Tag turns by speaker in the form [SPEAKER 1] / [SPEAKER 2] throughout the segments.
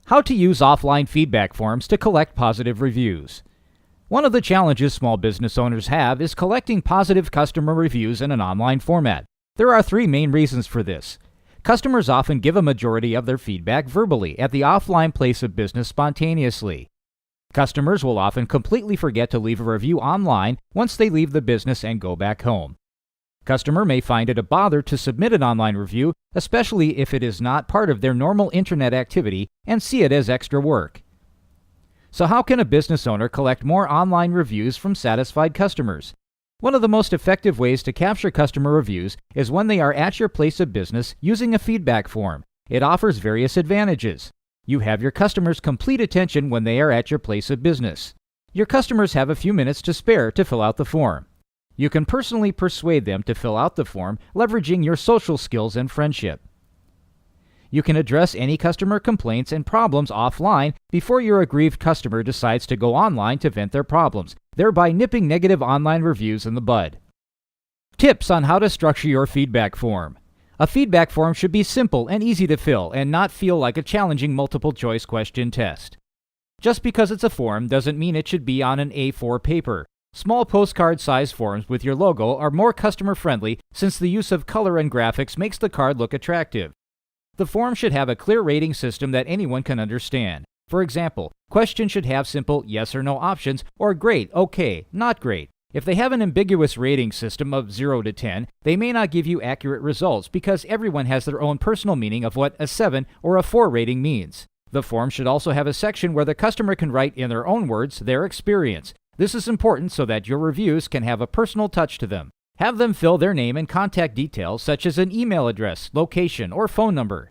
[SPEAKER 1] How to use offline feedback forms to collect positive reviews. One of the challenges small business owners have is collecting positive customer reviews in an online format. There are three main reasons for this. Customers often give a majority of their feedback verbally at the offline place of business spontaneously. Customers will often completely forget to leave a review online once they leave the business and go back home. Customer may find it a bother to submit an online review, especially if it is not part of their normal internet activity, and see it as extra work. So how can a business owner collect more online reviews from satisfied customers? One of the most effective ways to capture customer reviews is when they are at your place of business using a feedback form. It offers various advantages. You have your customers' complete attention when they are at your place of business. Your customers have a few minutes to spare to fill out the form. You can personally persuade them to fill out the form, leveraging your social skills and friendship. You can address any customer complaints and problems offline before your aggrieved customer decides to go online to vent their problems, thereby nipping negative online reviews in the bud. Tips on how to structure your feedback form. A feedback form should be simple and easy to fill and not feel like a challenging multiple-choice question test. Just because it's a form doesn't mean it should be on an A4 paper. Small postcard-sized forms with your logo are more customer-friendly since the use of color and graphics makes the card look attractive. The form should have a clear rating system that anyone can understand. For example, questions should have simple yes or no options or great, okay, not great. If they have an ambiguous rating system of 0 to 10, they may not give you accurate results because everyone has their own personal meaning of what a 7 or a 4 rating means. The form should also have a section where the customer can write in their own words their experience. This is important so that your reviews can have a personal touch to them. Have them fill their name and contact details such as an email address, location, or phone number.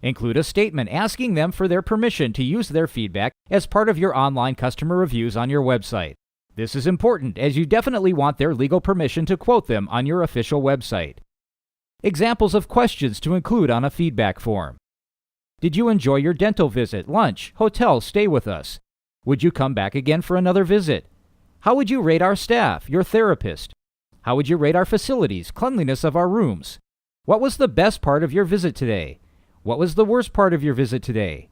[SPEAKER 1] Include a statement asking them for their permission to use their feedback as part of your online customer reviews on your website. This is important as you definitely want their legal permission to quote them on your official website. Examples of questions to include on a feedback form. Did you enjoy your dental visit, lunch, hotel stay with us? Would you come back again for another visit? How would you rate our staff, your therapist? How would you rate our facilities, cleanliness of our rooms? What was the best part of your visit today? What was the worst part of your visit today?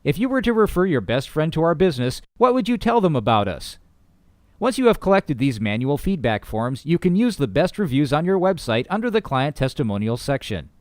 [SPEAKER 1] If you were to refer your best friend to our business, what would you tell them about us? Once you have collected these manual feedback forms, you can use the best reviews on your website under the client testimonials section.